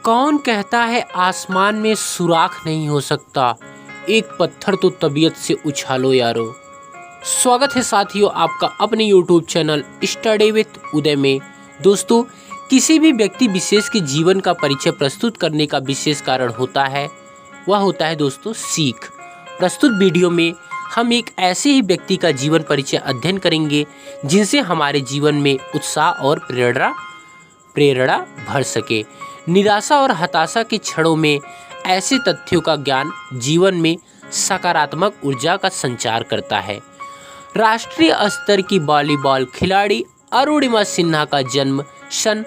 कौन कहता है आसमान में सुराख नहीं हो सकता, एक पत्थर तो तबीयत से उछालो यारो। स्वागत है साथियों आपका अपने YouTube चैनल स्टडी विथ उदय में। दोस्तों, किसी भी व्यक्ति विशेष के जीवन का परिचय प्रस्तुत करने का विशेष कारण होता है, वह होता है दोस्तों सीख। प्रस्तुत वीडियो में हम एक ऐसे ही व्यक्ति का जीवन परिचय अध्ययन करेंगे जिनसे हमारे जीवन में उत्साह और प्रेरणा भर सके। निराशा और हताशा के क्षणों में ऐसे तथ्यों का ज्ञान जीवन में सकारात्मक ऊर्जा का संचार करता है। राष्ट्रीय स्तर की वॉलीबॉल खिलाड़ी अरुणिमा सिन्हा का जन्म सन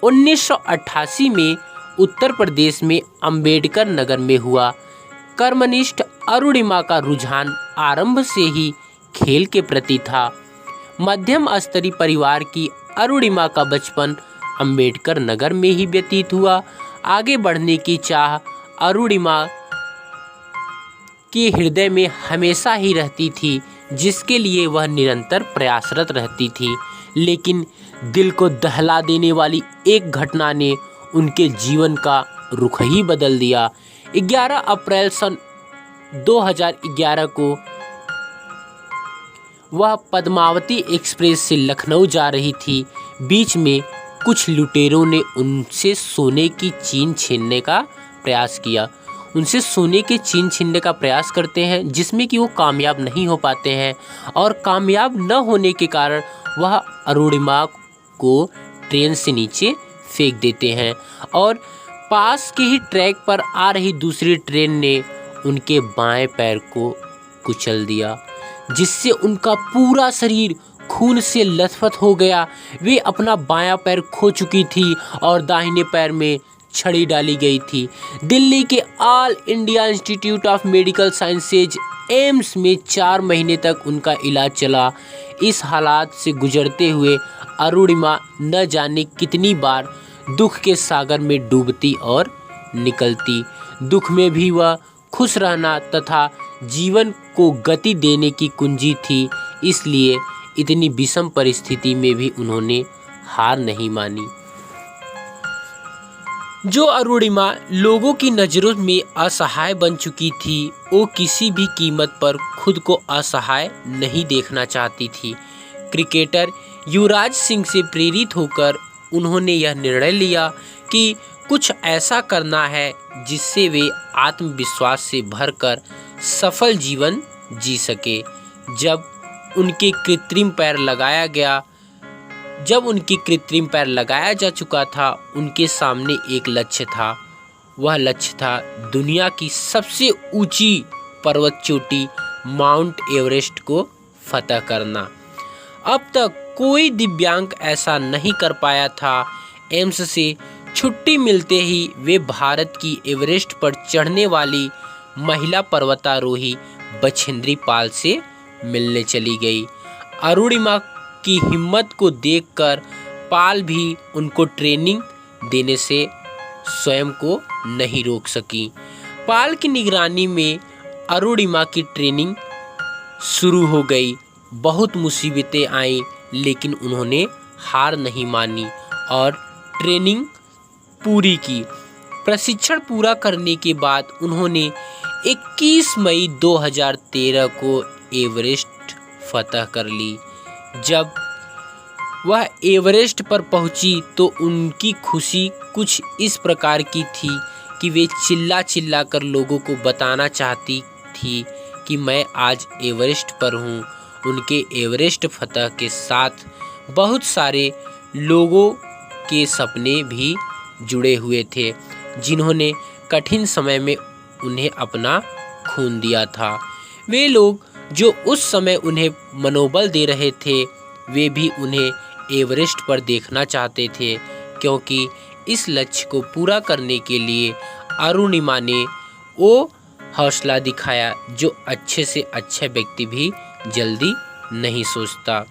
1988 में उत्तर प्रदेश में अंबेडकर नगर में हुआ। कर्मनिष्ठ अरुणिमा का रुझान आरंभ से ही खेल के प्रति था। मध्यम स्तरीय परिवार की अरुणिमा का बचपन अंबेडकर नगर में ही व्यतीत हुआ। आगे बढ़ने की चाह अरुणिमा के हृदय में हमेशा ही रहती थी, जिसके लिए वह निरंतर प्रयासरत रहती थी। लेकिन दिल को दहला देने वाली एक घटना ने उनके जीवन का रुख ही बदल दिया। 11 अप्रैल सन 2011 को वह पद्मावती एक्सप्रेस से लखनऊ जा रही थी। बीच में कुछ लुटेरों ने उनसे सोने की चेन छीनने का प्रयास किया। उनसे सोने के चेन छीनने का प्रयास करते हैं, जिसमें कि वो कामयाब नहीं हो पाते हैं और कामयाब न होने के कारण वह अरुणिमा को ट्रेन से नीचे फेंक देते हैं और पास के ही ट्रैक पर आ रही दूसरी ट्रेन ने उनके बाएं पैर को कुचल दिया, जिससे उनका पूरा शरीर खून से लथपथ हो गया। वे अपना बायां पैर खो चुकी थी और दाहिने पैर में छड़ी डाली गई थी। दिल्ली के all India institute of medical sciences AIIMS में 4 महीने तक उनका इलाज चला। इस हालात से गुजरते हुए अरुणिमा न जाने कितनी बार दुख के सागर में डूबती और निकलती। दुख में भी वह खुश रहना तथा जीवन को गति देने की कुंजी थी, इसलिए इतनी विषम परिस्थिति में भी उन्होंने हार नहीं मानी। जो अरुणिमा लोगों की नज़रों में असहाय बन चुकी थी, वो किसी भी कीमत पर खुद को असहाय नहीं देखना चाहती थी। क्रिकेटर युवराज सिंह से प्रेरित होकर उन्होंने यह निर्णय लिया कि कुछ ऐसा करना है जिससे वे आत्मविश्वास से भरकर सफल जीवन जी सके। जब उनकी कृत्रिम पैर लगाया जा चुका था, उनके सामने एक लक्ष्य था। वह लक्ष्य था दुनिया की सबसे ऊंची पर्वत चोटी माउंट एवरेस्ट को फतह करना। अब तक कोई दिव्यांग ऐसा नहीं कर पाया था। एम्स से छुट्टी मिलते ही वे भारत की एवरेस्ट पर चढ़ने वाली महिला पर्वतारोही बछेंद्री पाल से मिलने चली गई। अरुणिमा की हिम्मत को देखकर पाल भी उनको ट्रेनिंग देने से स्वयं को नहीं रोक सकी। पाल की निगरानी में अरुणिमा की ट्रेनिंग शुरू हो गई। बहुत मुसीबतें आईं, लेकिन उन्होंने हार नहीं मानी और ट्रेनिंग पूरी की। प्रशिक्षण पूरा करने के बाद उन्होंने 21 मई 2013 को एवरेस्ट फतह कर ली। जब वह एवरेस्ट पर पहुंची तो उनकी खुशी कुछ इस प्रकार की थी कि वे चिल्ला कर लोगों को बताना चाहती थी कि मैं आज एवरेस्ट पर हूं। उनके एवरेस्ट फतह के साथ बहुत सारे लोगों के सपने भी जुड़े हुए थे, जिन्होंने कठिन समय में उन्हें अपना खून दिया था। वे लोग जो उस समय उन्हें मनोबल दे रहे थे, वे भी उन्हें एवरेस्ट पर देखना चाहते थे, क्योंकि इस लक्ष्य को पूरा करने के लिए अरुणिमा ने वो हौसला दिखाया जो अच्छे से अच्छा व्यक्ति भी जल्दी नहीं सोचता।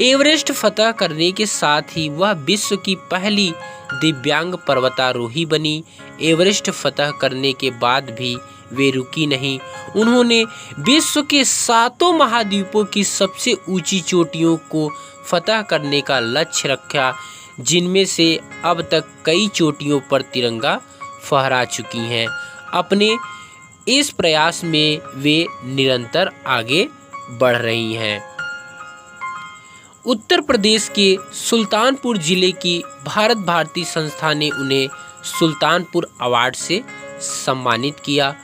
एवरेस्ट फतह करने के साथ ही वह विश्व की पहली दिव्यांग पर्वतारोही बनी। एवरेस्ट फतह करने के बाद भी वे रुकी नहीं। उन्होंने विश्व के 7 महाद्वीपों की सबसे ऊंची चोटियों को फतह करने का लक्ष्य रखा। जिनमें से अब तक कई चोटियों पर तिरंगा फहरा चुकी हैं। अपने इस प्रयास में वे निरंतर आगे बढ़ रही हैं। उत्तर प्रदेश के सुल्तानपुर जिले की भारत भारती संस्था ने उन्हें सुल्तानपुर अवार्ड से सम्मानित किया।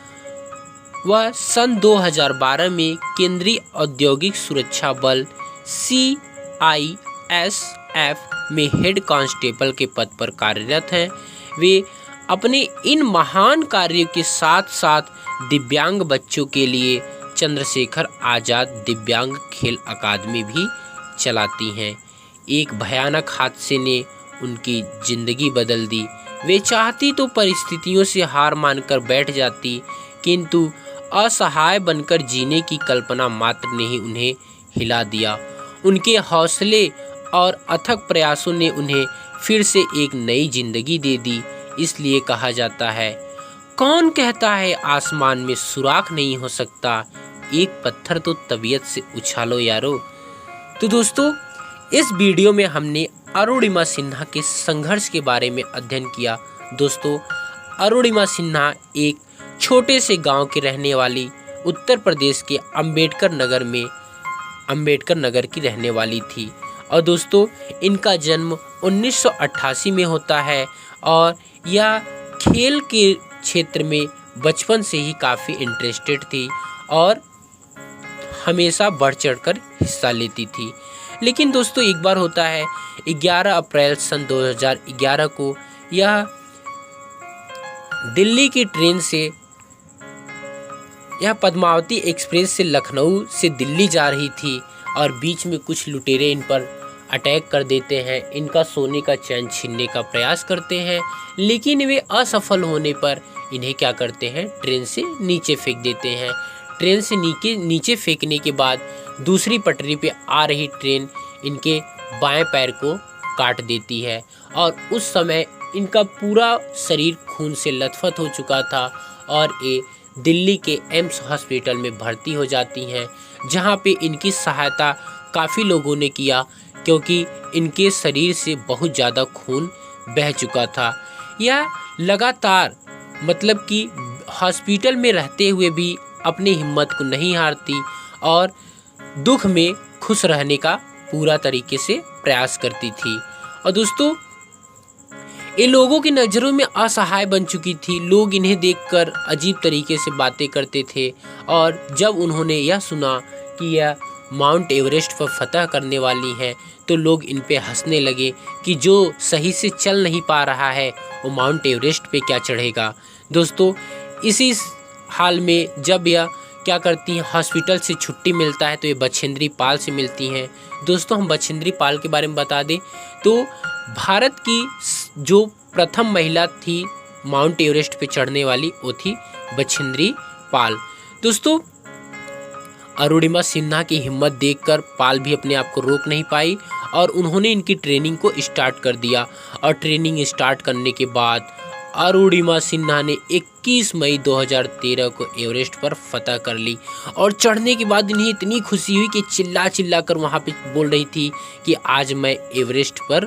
वह सन 2012 में केंद्रीय औद्योगिक सुरक्षा बल CISF में हेड कांस्टेबल के पद पर कार्यरत हैं। वे अपने इन महान कार्यों के साथ साथ दिव्यांग बच्चों के लिए चंद्रशेखर आज़ाद दिव्यांग खेल अकादमी भी चलाती हैं। एक भयानक हादसे ने उनकी जिंदगी बदल दी। वे चाहती तो परिस्थितियों से हार मानकर बैठ जाती, किंतु असहाय बनकर जीने की कल्पना मात्र ने ही उन्हें हिला दिया। उनके हौसले और अथक प्रयासों ने उन्हें फिर से एक नई जिंदगी दे दी। इसलिए कहा जाता है, कौन कहता है आसमान में सुराख नहीं हो सकता, एक पत्थर तो तबीयत से उछालो यारो। तो दोस्तों, इस वीडियो में हमने अरुणिमा सिन्हा के संघर्ष के बारे में अध्ययन किया। दोस्तों, अरुणिमा सिन्हा एक छोटे से गांव के रहने वाली उत्तर प्रदेश के अंबेडकर नगर की रहने वाली थी। और दोस्तों, इनका जन्म 1988 में होता है और यह खेल के क्षेत्र में बचपन से ही काफ़ी इंटरेस्टेड थी और हमेशा बढ़ चढ़कर हिस्सा लेती थी। लेकिन दोस्तों, एक बार होता है 11 अप्रैल सन 2011 को यह दिल्ली की ट्रेन से पद्मावती एक्सप्रेस से लखनऊ से दिल्ली जा रही थी और बीच में कुछ लुटेरे इन पर अटैक कर देते हैं। इनका सोने का चैन छीनने का प्रयास करते हैं, लेकिन वे असफल होने पर इन्हें क्या करते हैं, ट्रेन से नीचे फेंक देते हैं। ट्रेन से नीचे फेंकने के बाद दूसरी पटरी पे आ रही ट्रेन इनके बाएं पैर को काट देती है और उस समय इनका पूरा शरीर खून से लथपथ हो चुका था और ये दिल्ली के एम्स हॉस्पिटल में भर्ती हो जाती हैं, जहां पे इनकी सहायता काफ़ी लोगों ने किया, क्योंकि इनके शरीर से बहुत ज़्यादा खून बह चुका था। यह लगातार मतलब कि हॉस्पिटल में रहते हुए भी अपनी हिम्मत को नहीं हारती और दुख में खुश रहने का पूरा तरीके से प्रयास करती थी। और दोस्तों, ये लोगों की नज़रों में असहाय बन चुकी थी। लोग इन्हें देखकर अजीब तरीके से बातें करते थे और जब उन्होंने यह सुना कि यह माउंट एवरेस्ट पर फतह करने वाली हैं, तो लोग इन पे हंसने लगे कि जो सही से चल नहीं पा रहा है वो माउंट एवरेस्ट पे क्या चढ़ेगा। दोस्तों, इसी हाल में जब यह क्या करती हैं, हॉस्पिटल से छुट्टी मिलता है तो ये बछेंद्री पाल से मिलती हैं। दोस्तों, हम बछेंद्री पाल के बारे में बता दें तो भारत की जो प्रथम महिला थी माउंट एवरेस्ट पे चढ़ने वाली, वो थी बछेंद्री पाल। दोस्तों, अरुणिमा सिन्हा की हिम्मत देखकर पाल भी अपने आप को रोक नहीं पाई और उन्होंने इनकी ट्रेनिंग को स्टार्ट कर दिया। और ट्रेनिंग स्टार्ट करने के बाद अरुणिमा सिन्हा ने 21 मई 2013 को एवरेस्ट पर फतह कर ली और चढ़ने के बाद इन्हें इतनी खुशी हुई कि चिल्ला कर वहाँ पे बोल रही थी कि आज मैं एवरेस्ट पर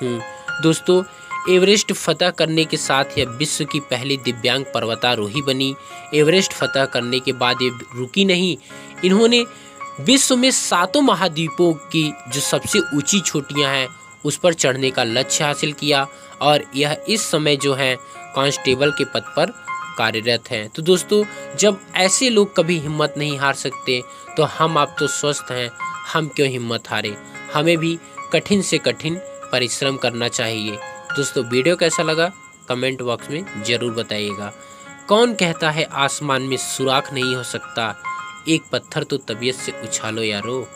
हूँ। दोस्तों, एवरेस्ट फतह करने के साथ यह विश्व की पहली दिव्यांग पर्वतारोही बनी। एवरेस्ट फतह करने के बाद ये रुकी नहीं, इन्होंने विश्व में 7 महाद्वीपों की जो सबसे ऊंची चोटियां हैं उस पर चढ़ने का लक्ष्य हासिल किया और यह इस समय जो है कांस्टेबल के पद पर कार्यरत हैं। तो दोस्तों, जब ऐसे लोग कभी हिम्मत नहीं हार सकते तो हम आप तो स्वस्थ हैं, हम क्यों हिम्मत हारे। हमें भी कठिन से कठिन परिश्रम करना चाहिए। दोस्तों, वीडियो कैसा लगा कमेंट बॉक्स में ज़रूर बताइएगा। कौन कहता है आसमान में सुराख नहीं हो सकता, एक पत्थर तो तबीयत से उछालो यारो।